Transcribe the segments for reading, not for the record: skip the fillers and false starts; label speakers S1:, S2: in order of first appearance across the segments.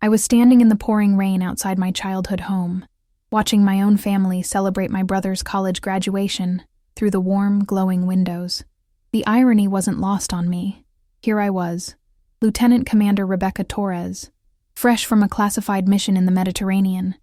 S1: I was standing in the pouring rain outside my childhood home, watching my own family celebrate my brother's college graduation through the warm, glowing windows. The irony wasn't lost on me. Here I was, Lieutenant Commander Rebecca Torres, fresh from a classified mission in the Mediterranean,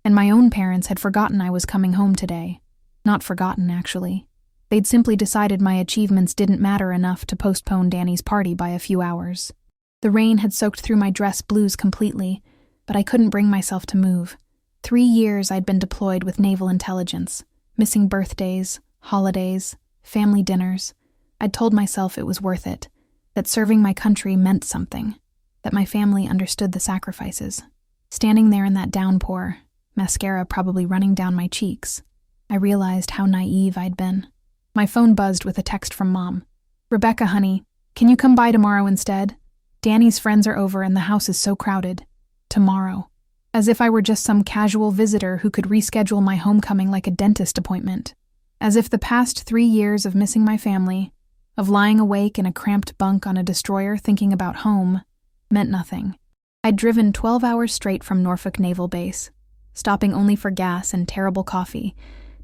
S1: and my own parents had forgotten I was coming home today. Not forgotten, actually. They'd simply decided my achievements didn't matter enough to postpone Danny's party by a few hours. The rain had soaked through my dress blues completely, but I couldn't bring myself to move. 3 years I'd been deployed with naval intelligence, missing birthdays, holidays, family dinners. I'd told myself it was worth it, that serving my country meant something, that my family understood the sacrifices. Standing there in that downpour, mascara probably running down my cheeks, I realized how naive I'd been. My phone buzzed with a text from Mom. "Rebecca, honey, can you come by tomorrow instead? Danny's friends are over and the house is so crowded." Tomorrow. As if I were just some casual visitor who could reschedule my homecoming like a dentist appointment. As if the past 3 years of missing my family, of lying awake in a cramped bunk on a destroyer thinking about home, meant nothing. I'd driven 12 hours straight from Norfolk Naval Base, stopping only for gas and terrible coffee,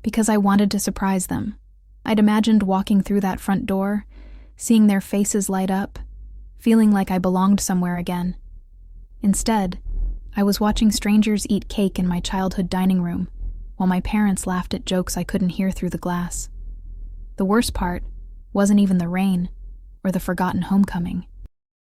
S1: because I wanted to surprise them. I'd imagined walking through that front door, seeing their faces light up, feeling like I belonged somewhere again. Instead, I was watching strangers eat cake in my childhood dining room, while my parents laughed at jokes I couldn't hear through the glass. The worst part wasn't even the rain or the forgotten homecoming.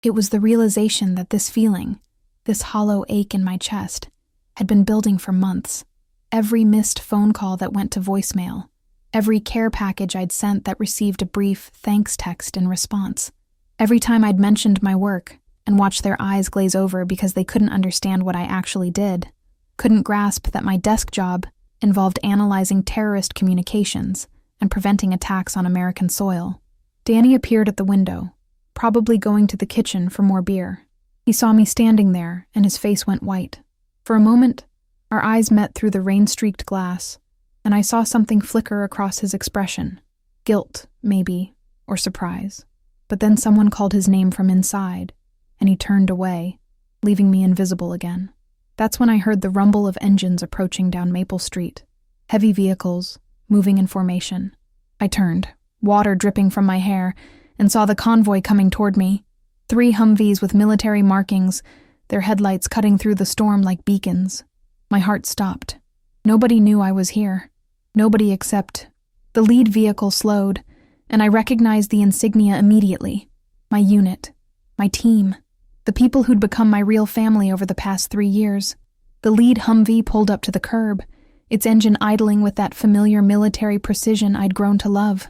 S1: It was the realization that this feeling, this hollow ache in my chest, had been building for months. Every missed phone call that went to voicemail, every care package I'd sent that received a brief thanks text in response, every time I'd mentioned my work and watched their eyes glaze over because they couldn't understand what I actually did, couldn't grasp that my desk job involved analyzing terrorist communications and preventing attacks on American soil. Danny appeared at the window, probably going to the kitchen for more beer. He saw me standing there, and his face went white. For a moment, our eyes met through the rain-streaked glass, and I saw something flicker across his expression. Guilt, maybe, or surprise. But then someone called his name from inside, and he turned away, leaving me invisible again. That's when I heard the rumble of engines approaching down Maple Street. Heavy vehicles, moving in formation. I turned, water dripping from my hair, and saw the convoy coming toward me. 3 Humvees with military markings, their headlights cutting through the storm like beacons. My heart stopped. Nobody knew I was here. Nobody except... The lead vehicle slowed, and I recognized the insignia immediately. My unit. My team. The people who'd become my real family over the past 3 years. The lead Humvee pulled up to the curb, its engine idling with that familiar military precision I'd grown to love.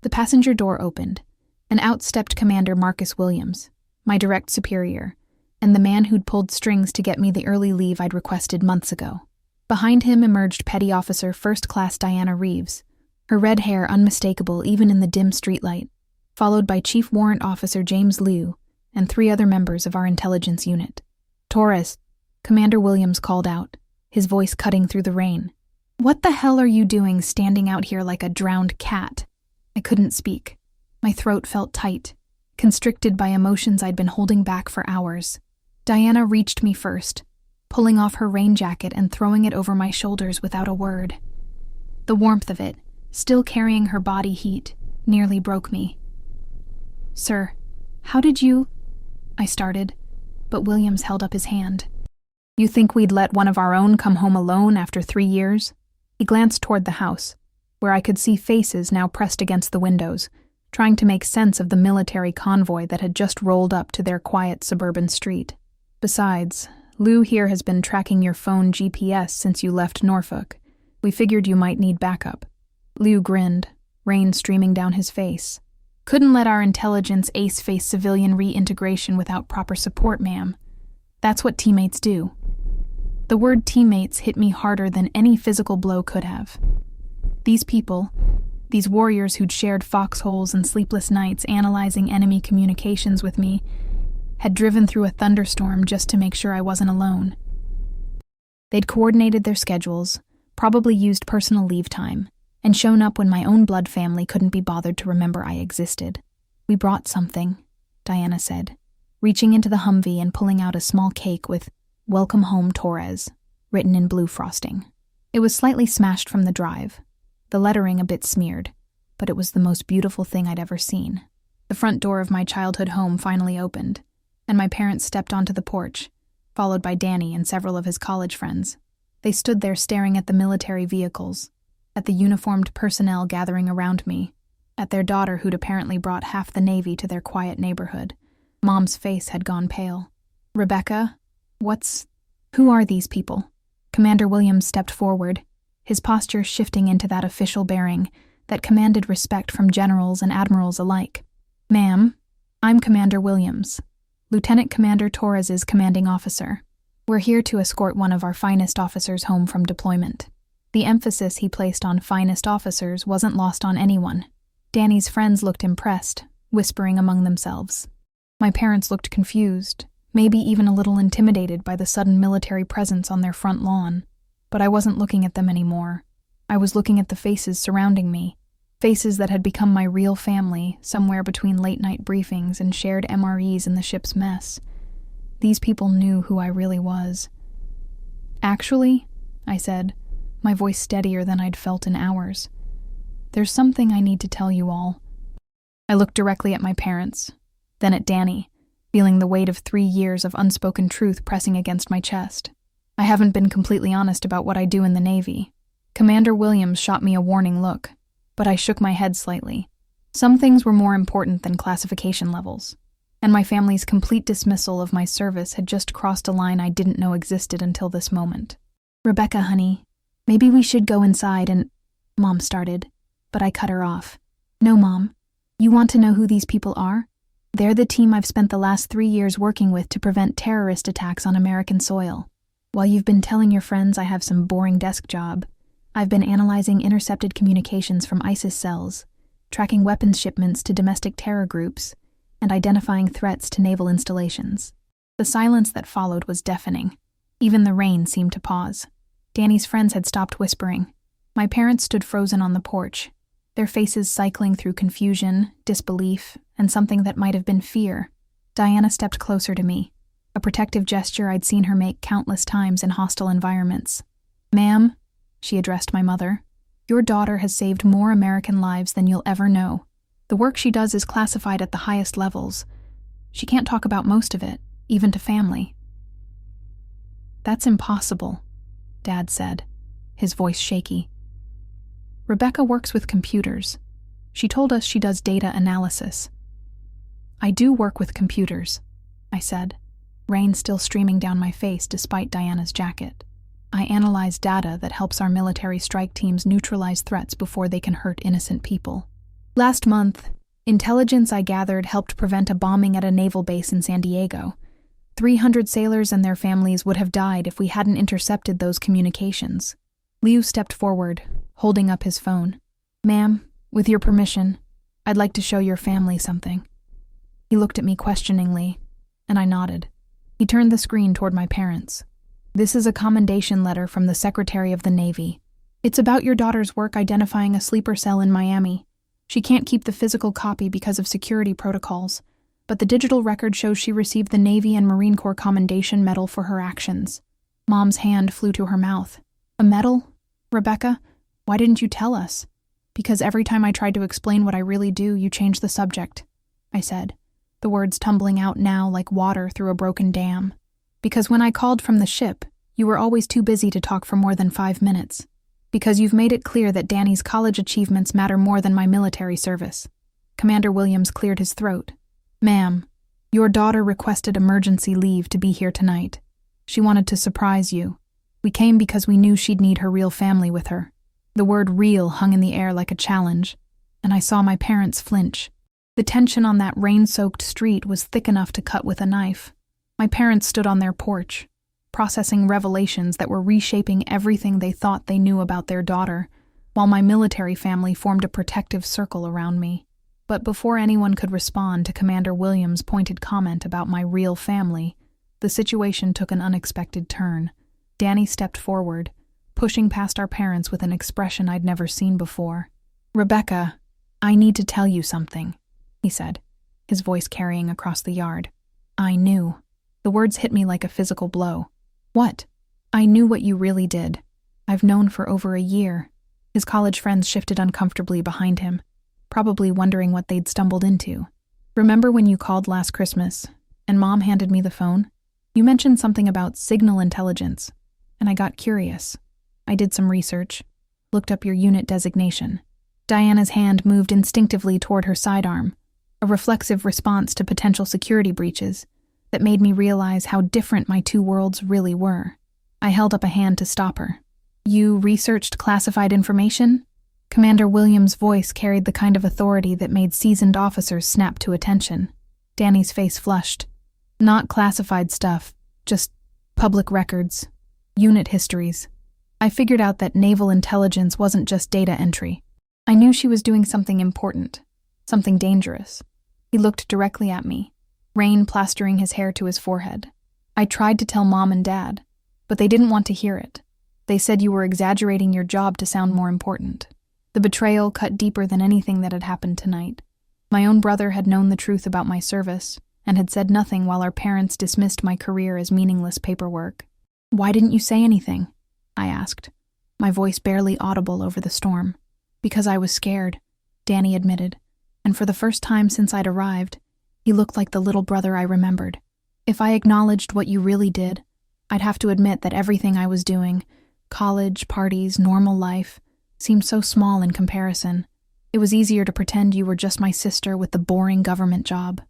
S1: The passenger door opened, and out stepped Commander Marcus Williams, my direct superior, and the man who'd pulled strings to get me the early leave I'd requested months ago. Behind him emerged Petty Officer First Class Diana Reeves, her red hair unmistakable even in the dim streetlight, followed by Chief Warrant Officer James Liu and 3 other members of our intelligence unit. "Torres," Commander Williams called out, his voice cutting through the rain. "What the hell are you doing standing out here like a drowned cat?" I couldn't speak. My throat felt tight, constricted by emotions I'd been holding back for hours. Diana reached me first, pulling off her rain jacket and throwing it over my shoulders without a word. The warmth of it, still carrying her body heat, nearly broke me. "Sir, how did you—" I started, but Williams held up his hand. "You think we'd let one of our own come home alone after 3 years?" He glanced toward the house, where I could see faces now pressed against the windows, trying to make sense of the military convoy that had just rolled up to their quiet suburban street. "Besides, Lou here has been tracking your phone GPS since you left Norfolk. We figured you might need backup." Lou grinned, rain streaming down his face. "Couldn't let our intelligence ace face civilian reintegration without proper support, ma'am. That's what teammates do." The word teammates hit me harder than any physical blow could have. These people, these warriors who'd shared foxholes and sleepless nights analyzing enemy communications with me, had driven through a thunderstorm just to make sure I wasn't alone. They'd coordinated their schedules, probably used personal leave time, and shown up when my own blood family couldn't be bothered to remember I existed. "We brought something," Diana said, reaching into the Humvee and pulling out a small cake with "Welcome home, Torres," written in blue frosting. It was slightly smashed from the drive, the lettering a bit smeared, but it was the most beautiful thing I'd ever seen. The front door of my childhood home finally opened, and my parents stepped onto the porch, followed by Danny and several of his college friends. They stood there staring at the military vehicles, at the uniformed personnel gathering around me, at their daughter who'd apparently brought half the Navy to their quiet neighborhood. Mom's face had gone pale. "Rebecca, who are these people?" Commander Williams stepped forward, his posture shifting into that official bearing that commanded respect from generals and admirals alike. "Ma'am, I'm Commander Williams, Lieutenant Commander Torres's commanding officer. We're here to escort one of our finest officers home from deployment." The emphasis he placed on finest officers wasn't lost on anyone. Danny's friends looked impressed, whispering among themselves. My parents looked confused, maybe even a little intimidated by the sudden military presence on their front lawn. But I wasn't looking at them anymore. I was looking at the faces surrounding me, faces that had become my real family somewhere between late-night briefings and shared MREs in the ship's mess. These people knew who I really was. "Actually," I said, my voice steadier than I'd felt in hours, "there's something I need to tell you all." I looked directly at my parents, then at Danny, feeling the weight of 3 years of unspoken truth pressing against my chest. I haven't been completely honest about what I do in the Navy. Commander Williams shot me a warning look, but I shook my head slightly. Some things were more important than classification levels, and my family's complete dismissal of my service had just crossed a line I didn't know existed until this moment. "Rebecca, honey, maybe we should go inside and—" Mom started, but I cut her off. "No, Mom. You want to know who these people are? They're the team I've spent the last 3 years working with to prevent terrorist attacks on American soil. While you've been telling your friends I have some boring desk job, I've been analyzing intercepted communications from ISIS cells, tracking weapons shipments to domestic terror groups, and identifying threats to naval installations." The silence that followed was deafening. Even the rain seemed to pause. Danny's friends had stopped whispering. My parents stood frozen on the porch, their faces cycling through confusion, disbelief, and something that might have been fear. Diana stepped closer to me, a protective gesture I'd seen her make countless times in hostile environments. "Ma'am," she addressed my mother, "your daughter has saved more American lives than you'll ever know. The work she does is classified at the highest levels. She can't talk about most of it, even to family." "That's impossible," Dad said, his voice shaky. "Rebecca works with computers. She told us she does data analysis." "I do work with computers," I said, rain still streaming down my face despite Diana's jacket. "I analyze data that helps our military strike teams neutralize threats before they can hurt innocent people. Last month, intelligence I gathered helped prevent a bombing at a naval base in San Diego. 300 sailors and their families would have died if we hadn't intercepted those communications." Liu stepped forward, holding up his phone. "Ma'am, with your permission, I'd like to show your family something." He looked at me questioningly, and I nodded. He turned the screen toward my parents. "This is a commendation letter from the Secretary of the Navy. It's about your daughter's work identifying a sleeper cell in Miami. She can't keep the physical copy because of security protocols, but the digital record shows she received the Navy and Marine Corps Commendation Medal for her actions." Mom's hand flew to her mouth. "A medal? Rebecca, why didn't you tell us?" "Because every time I tried to explain what I really do, you changed the subject," I said, the words tumbling out now like water through a broken dam. "Because when I called from the ship, you were always too busy to talk for more than 5 minutes. Because you've made it clear that Danny's college achievements matter more than my military service." Commander Williams cleared his throat. "Ma'am, your daughter requested emergency leave to be here tonight. She wanted to surprise you. We came because we knew she'd need her real family with her." The word real hung in the air like a challenge, and I saw my parents flinch. The tension on that rain-soaked street was thick enough to cut with a knife. My parents stood on their porch, processing revelations that were reshaping everything they thought they knew about their daughter, while my military family formed a protective circle around me. But before anyone could respond to Commander Williams' pointed comment about my real family, the situation took an unexpected turn. Danny stepped forward, pushing past our parents with an expression I'd never seen before. "Rebecca, I need to tell you something," he said, his voice carrying across the yard. I knew. The words hit me like a physical blow. What? I knew what you really did. I've known for over a year. His college friends shifted uncomfortably behind him, probably wondering what they'd stumbled into. Remember when you called last Christmas, and Mom handed me the phone? You mentioned something about signal intelligence, and I got curious. I did some research, looked up your unit designation. Diana's hand moved instinctively toward her sidearm, a reflexive response to potential security breaches that made me realize how different my two worlds really were. I held up a hand to stop her. You researched classified information? Commander Williams' voice carried the kind of authority that made seasoned officers snap to attention. Danny's face flushed. Not classified stuff, just public records, unit histories. I figured out that naval intelligence wasn't just data entry. I knew she was doing something important, something dangerous. He looked directly at me, rain plastering his hair to his forehead. I tried to tell Mom and Dad, but they didn't want to hear it. They said you were exaggerating your job to sound more important. The betrayal cut deeper than anything that had happened tonight. My own brother had known the truth about my service and had said nothing while our parents dismissed my career as meaningless paperwork. Why didn't you say anything? I asked, my voice barely audible over the storm. Because I was scared, Danny admitted, and for the first time since I'd arrived, he looked like the little brother I remembered. If I acknowledged what you really did, I'd have to admit that everything I was doing, college, parties, normal life, seemed so small in comparison. It was easier to pretend you were just my sister with the boring government job.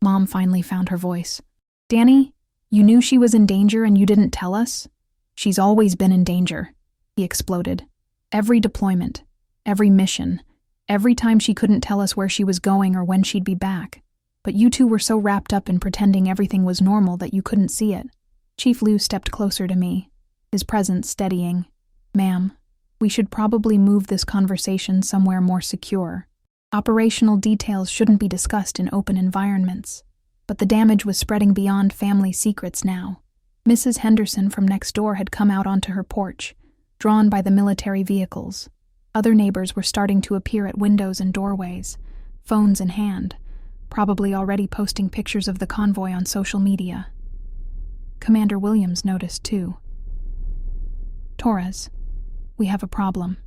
S1: Mom finally found her voice. Danny, you knew she was in danger and you didn't tell us? She's always been in danger, he exploded. Every deployment, every mission, every time she couldn't tell us where she was going or when she'd be back. But you two were so wrapped up in pretending everything was normal that you couldn't see it. Chief Liu stepped closer to me, his presence steadying. Ma'am, we should probably move this conversation somewhere more secure. Operational details shouldn't be discussed in open environments. But the damage was spreading beyond family secrets now. Mrs. Henderson from next door had come out onto her porch, drawn by the military vehicles. Other neighbors were starting to appear at windows and doorways, phones in hand, probably already posting pictures of the convoy on social media. Commander Williams noticed too. Torres, we have a problem.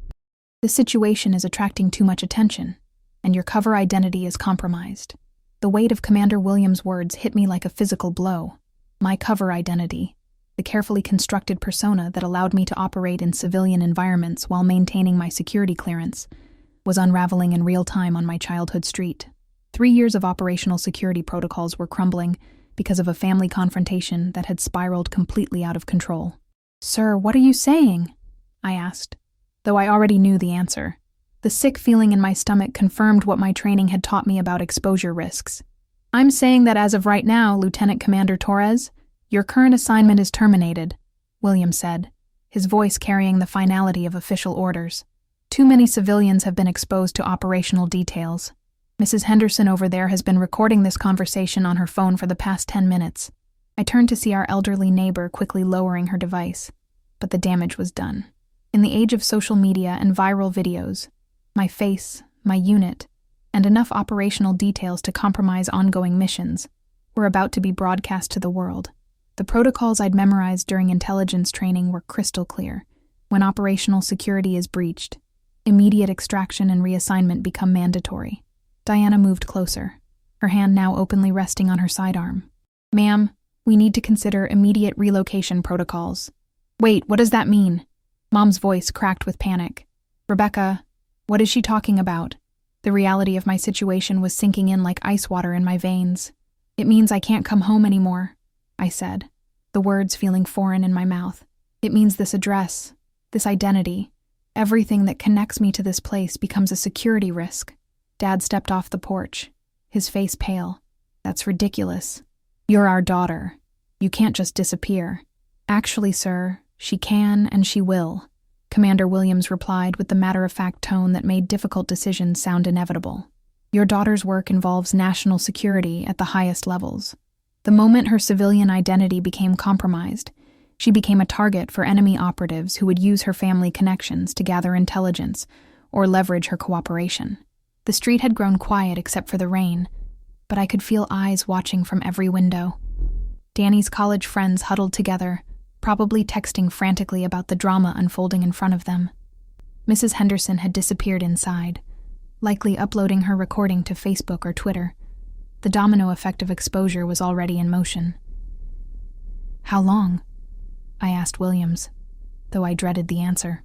S1: The situation is attracting too much attention, and your cover identity is compromised. The weight of Commander Williams' words hit me like a physical blow. My cover identity, the carefully constructed persona that allowed me to operate in civilian environments while maintaining my security clearance, was unraveling in real time on my childhood street. 3 years of operational security protocols were crumbling because of a family confrontation that had spiraled completely out of control. Sir, what are you saying? I asked, though I already knew the answer. The sick feeling in my stomach confirmed what my training had taught me about exposure risks. I'm saying that as of right now, Lieutenant Commander Torres, your current assignment is terminated, William said, his voice carrying the finality of official orders. Too many civilians have been exposed to operational details. Mrs. Henderson over there has been recording this conversation on her phone for the past 10 minutes. I turned to see our elderly neighbor quickly lowering her device, but the damage was done. In the age of social media and viral videos, my face, my unit, and enough operational details to compromise ongoing missions were about to be broadcast to the world. The protocols I'd memorized during intelligence training were crystal clear. When operational security is breached, immediate extraction and reassignment become mandatory. Diana moved closer, her hand now openly resting on her sidearm. Ma'am, we need to consider immediate relocation protocols. Wait, what does that mean? Mom's voice cracked with panic. Rebecca, what is she talking about? The reality of my situation was sinking in like ice water in my veins. It means I can't come home anymore, I said, the words feeling foreign in my mouth. It means this address, this identity, everything that connects me to this place becomes a security risk. Dad stepped off the porch, his face pale. That's ridiculous. You're our daughter. You can't just disappear. Actually, sir, she can and she will, Commander Williams replied with the matter-of-fact tone that made difficult decisions sound inevitable. Your daughter's work involves national security at the highest levels. The moment her civilian identity became compromised, she became a target for enemy operatives who would use her family connections to gather intelligence or leverage her cooperation. The street had grown quiet except for the rain, but I could feel eyes watching from every window. Danny's college friends huddled together, probably texting frantically about the drama unfolding in front of them. Mrs. Henderson had disappeared inside, likely uploading her recording to Facebook or Twitter. The domino effect of exposure was already in motion. "How long?" I asked Williams, though I dreaded the answer.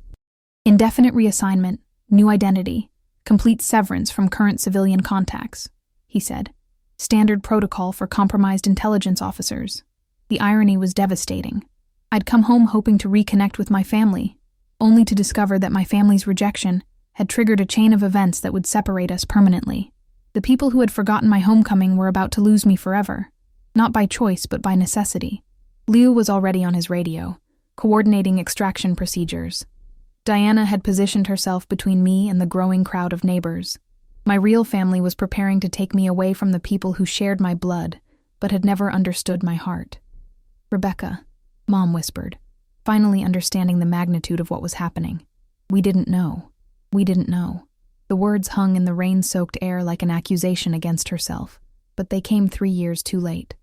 S1: "Indefinite reassignment, new identity, complete severance from current civilian contacts," he said. "Standard protocol for compromised intelligence officers." The irony was devastating. I'd come home hoping to reconnect with my family, only to discover that my family's rejection had triggered a chain of events that would separate us permanently. The people who had forgotten my homecoming were about to lose me forever, not by choice but by necessity. Leo was already on his radio, coordinating extraction procedures. Diana had positioned herself between me and the growing crowd of neighbors. My real family was preparing to take me away from the people who shared my blood, but had never understood my heart. "Rebecca," Mom whispered, finally understanding the magnitude of what was happening. "We didn't know. We didn't know." The words hung in the rain-soaked air like an accusation against herself, but they came 3 years too late.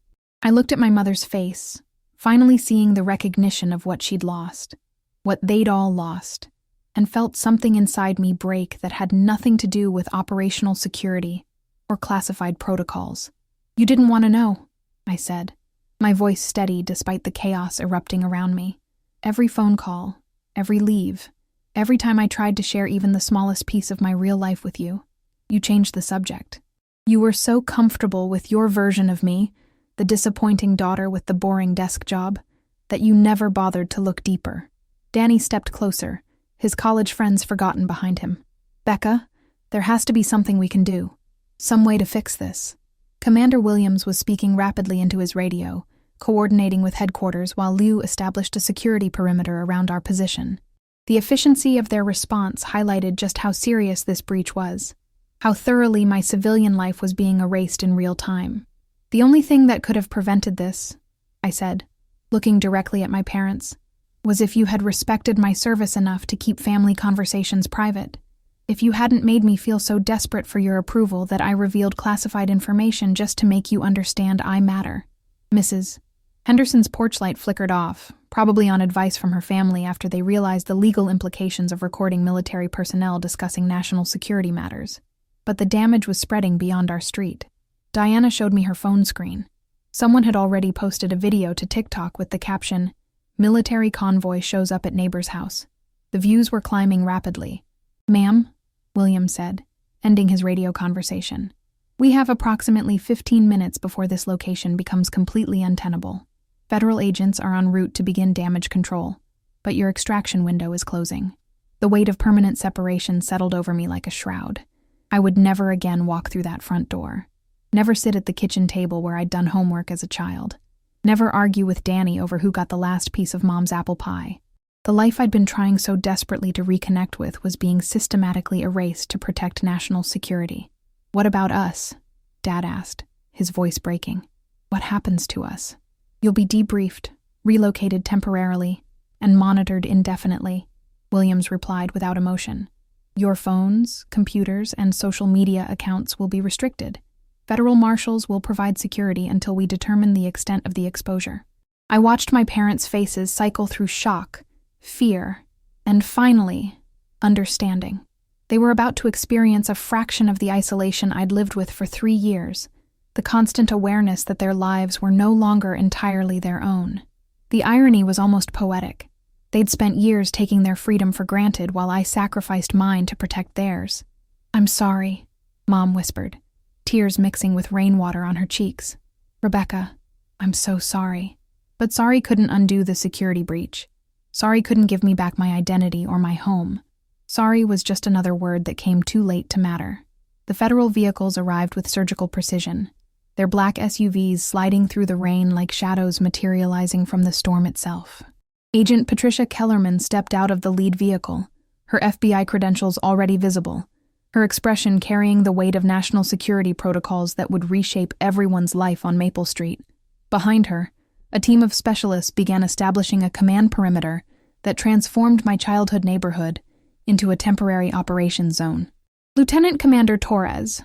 S1: I looked at my mother's face, finally seeing the recognition of what she'd lost, what they'd all lost, and felt something inside me break that had nothing to do with operational security or classified protocols. "You didn't want to know," I said, my voice steady despite the chaos erupting around me. "Every phone call, every leave, every time I tried to share even the smallest piece of my real life with you, you changed the subject. You were so comfortable with your version of me, the disappointing daughter with the boring desk job, that you never bothered to look deeper." Danny stepped closer, his college friends forgotten behind him. "Becca, there has to be something we can do. Some way to fix this." Commander Williams was speaking rapidly into his radio, coordinating with headquarters while Liu established a security perimeter around our position. The efficiency of their response highlighted just how serious this breach was, how thoroughly my civilian life was being erased in real time. "The only thing that could have prevented this," I said, looking directly at my parents, "was if you had respected my service enough to keep family conversations private. If you hadn't made me feel so desperate for your approval that I revealed classified information just to make you understand I matter." Mrs. Henderson's porch light flickered off, probably on advice from her family after they realized the legal implications of recording military personnel discussing national security matters. But the damage was spreading beyond our street. Diana showed me her phone screen. Someone had already posted a video to TikTok with the caption, "Military convoy shows up at neighbor's house." The views were climbing rapidly. "Ma'am," William said, ending his radio conversation, "we have approximately 15 minutes before this location becomes completely untenable. Federal agents are en route to begin damage control, but your extraction window is closing." The weight of permanent separation settled over me like a shroud. I would never again walk through that front door. Never sit at the kitchen table where I'd done homework as a child. Never argue with Danny over who got the last piece of Mom's apple pie. The life I'd been trying so desperately to reconnect with was being systematically erased to protect national security. "What about us?" Dad asked, his voice breaking. "What happens to us?" "You'll be debriefed, relocated temporarily, and monitored indefinitely," Williams replied without emotion. "Your phones, computers, and social media accounts will be restricted. Federal marshals will provide security until we determine the extent of the exposure." I watched my parents' faces cycle through shock, fear, and finally, understanding. They were about to experience a fraction of the isolation I'd lived with for 3 years, the constant awareness that their lives were no longer entirely their own. The irony was almost poetic. They'd spent years taking their freedom for granted while I sacrificed mine to protect theirs. "I'm sorry," Mom whispered, tears mixing with rainwater on her cheeks. "Rebecca, I'm so sorry." But sorry couldn't undo the security breach. Sorry couldn't give me back my identity or my home. Sorry was just another word that came too late to matter. The federal vehicles arrived with surgical precision, their black SUVs sliding through the rain like shadows materializing from the storm itself. Agent Patricia Kellerman stepped out of the lead vehicle, her FBI credentials already visible, her expression carrying the weight of national security protocols that would reshape everyone's life on Maple Street. Behind her, a team of specialists began establishing a command perimeter that transformed my childhood neighborhood into a temporary operations zone. "Lieutenant Commander Torres,"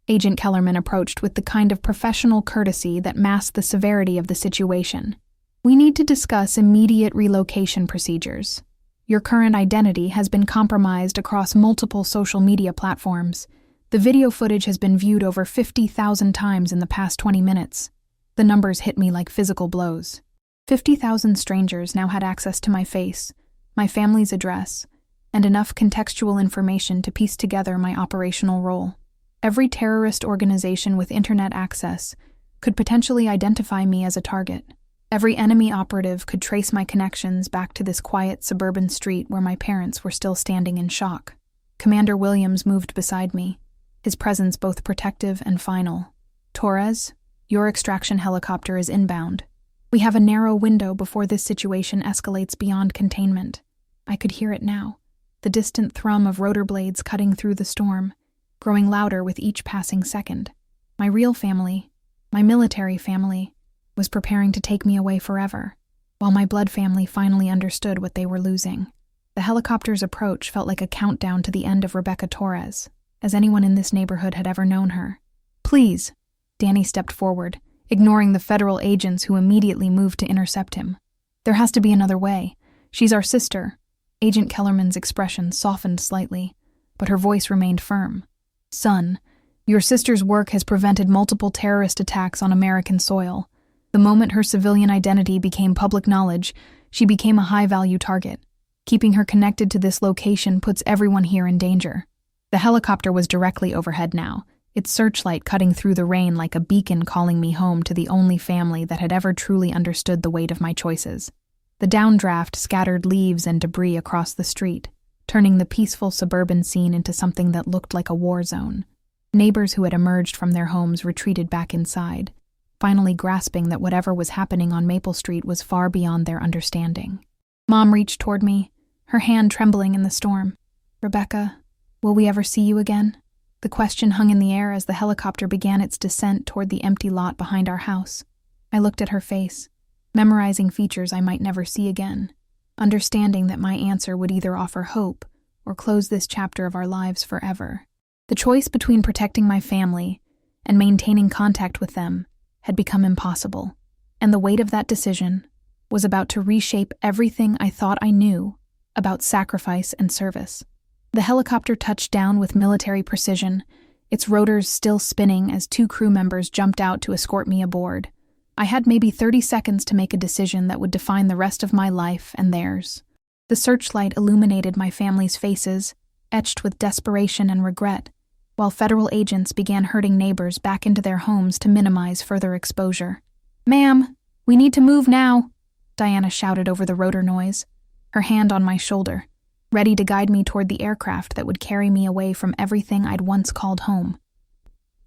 S1: Agent Kellerman approached with the kind of professional courtesy that masked the severity of the situation. We need to discuss immediate relocation procedures. Your current identity has been compromised across multiple social media platforms. The video footage has been viewed over 50,000 times in the past 20 minutes. The numbers hit me like physical blows. 50,000 strangers now had access to my face, my family's address, and enough contextual information to piece together my operational role. Every terrorist organization with internet access could potentially identify me as a target. Every enemy operative could trace my connections back to this quiet suburban street where my parents were still standing in shock. Commander Williams moved beside me, his presence both protective and final. "Torres, your extraction helicopter is inbound. We have a narrow window before this situation escalates beyond containment." I could hear it now, the distant thrum of rotor blades cutting through the storm, growing louder with each passing second. My real family, my military family, was preparing to take me away forever, while my blood family finally understood what they were losing. The helicopter's approach felt like a countdown to the end of Rebecca Torres, as anyone in this neighborhood had ever known her. "Please," Danny stepped forward, ignoring the federal agents who immediately moved to intercept him. "There has to be another way. She's our sister." Agent Kellerman's expression softened slightly, but her voice remained firm. "Son, your sister's work has prevented multiple terrorist attacks on American soil. The moment her civilian identity became public knowledge, she became a high-value target. Keeping her connected to this location puts everyone here in danger." The helicopter was directly overhead now, its searchlight cutting through the rain like a beacon calling me home to the only family that had ever truly understood the weight of my choices. The downdraft scattered leaves and debris across the street, turning the peaceful suburban scene into something that looked like a war zone. Neighbors who had emerged from their homes retreated back inside, finally grasping that whatever was happening on Maple Street was far beyond their understanding. Mom reached toward me, her hand trembling in the storm. "Rebecca, will we ever see you again?" The question hung in the air as the helicopter began its descent toward the empty lot behind our house. I looked at her face, memorizing features I might never see again, understanding that my answer would either offer hope or close this chapter of our lives forever. The choice between protecting my family and maintaining contact with them had become impossible, and the weight of that decision was about to reshape everything I thought I knew about sacrifice and service. The helicopter touched down with military precision, its rotors still spinning as 2 crew members jumped out to escort me aboard. I had maybe 30 seconds to make a decision that would define the rest of my life and theirs. The searchlight illuminated my family's faces, etched with desperation and regret, while federal agents began herding neighbors back into their homes to minimize further exposure. "Ma'am, we need to move now," Diana shouted over the rotor noise, her hand on my shoulder, ready to guide me toward the aircraft that would carry me away from everything I'd once called home.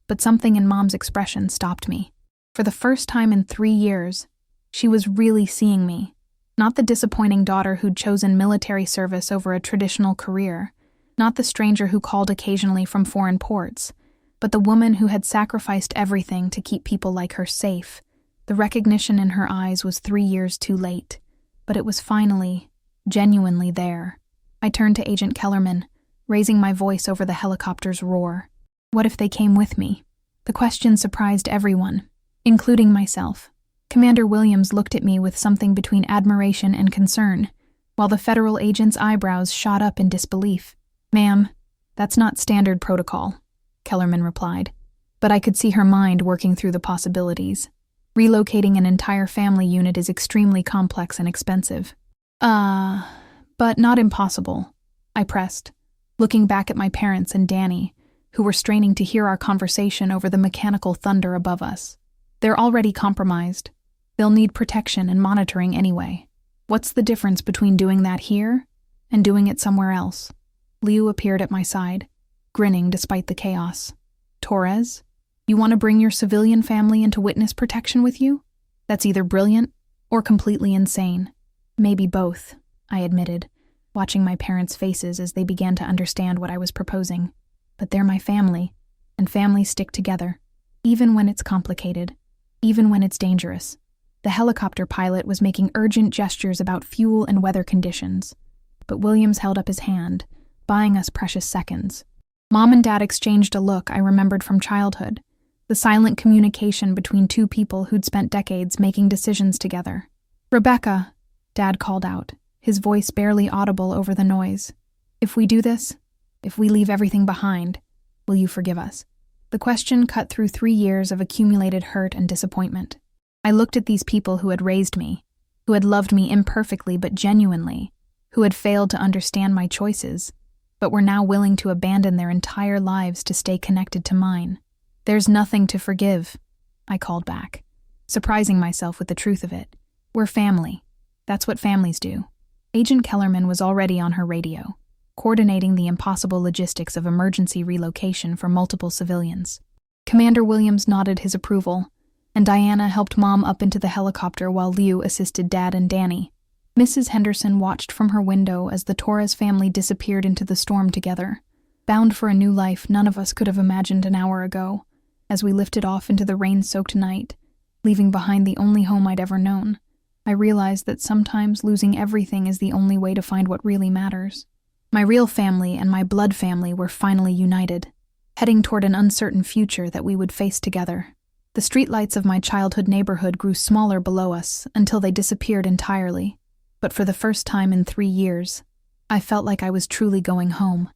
S1: But something in Mom's expression stopped me. For the first time in 3 years, she was really seeing me, not the disappointing daughter who'd chosen military service over a traditional career, not the stranger who called occasionally from foreign ports, but the woman who had sacrificed everything to keep people like her safe. The recognition in her eyes was 3 years too late, but it was finally, genuinely there. I turned to Agent Kellerman, raising my voice over the helicopter's roar. What if they came with me? The question surprised everyone, including myself. Commander Williams looked at me with something between admiration and concern, while the federal agent's eyebrows shot up in disbelief. "Ma'am, that's not standard protocol," Kellerman replied, but I could see her mind working through the possibilities. Relocating an entire family unit is extremely complex and expensive. But not impossible," I pressed, looking back at my parents and Danny, who were straining to hear our conversation over the mechanical thunder above us. "They're already compromised. They'll need protection and monitoring anyway. What's the difference between doing that here and doing it somewhere else?" Liu appeared at my side, grinning despite the chaos. "Torres, you want to bring your civilian family into witness protection with you? That's either brilliant or completely insane." "Maybe both," I admitted, watching my parents' faces as they began to understand what I was proposing. "But they're my family, and families stick together, even when it's complicated, even when it's dangerous." The helicopter pilot was making urgent gestures about fuel and weather conditions, but Williams held up his hand, buying us precious seconds. Mom and Dad exchanged a look I remembered from childhood, the silent communication between 2 people who'd spent decades making decisions together. "Rebecca," Dad called out, his voice barely audible over the noise. "If we do this, if we leave everything behind, will you forgive us?" The question cut through 3 years of accumulated hurt and disappointment. I looked at these people who had raised me, who had loved me imperfectly but genuinely, who had failed to understand my choices, but were now willing to abandon their entire lives to stay connected to mine. "There's nothing to forgive," I called back, surprising myself with the truth of it. "We're family. That's what families do." Agent Kellerman was already on her radio, coordinating the impossible logistics of emergency relocation for multiple civilians. Commander Williams nodded his approval, and Diana helped Mom up into the helicopter while Liu assisted Dad and Danny. Mrs. Henderson watched from her window as the Torres family disappeared into the storm together, bound for a new life none of us could have imagined an hour ago, as we lifted off into the rain-soaked night, leaving behind the only home I'd ever known. I realized that sometimes losing everything is the only way to find what really matters. My real family and my blood family were finally united, heading toward an uncertain future that we would face together. The streetlights of my childhood neighborhood grew smaller below us until they disappeared entirely, but for the first time in 3 years, I felt like I was truly going home.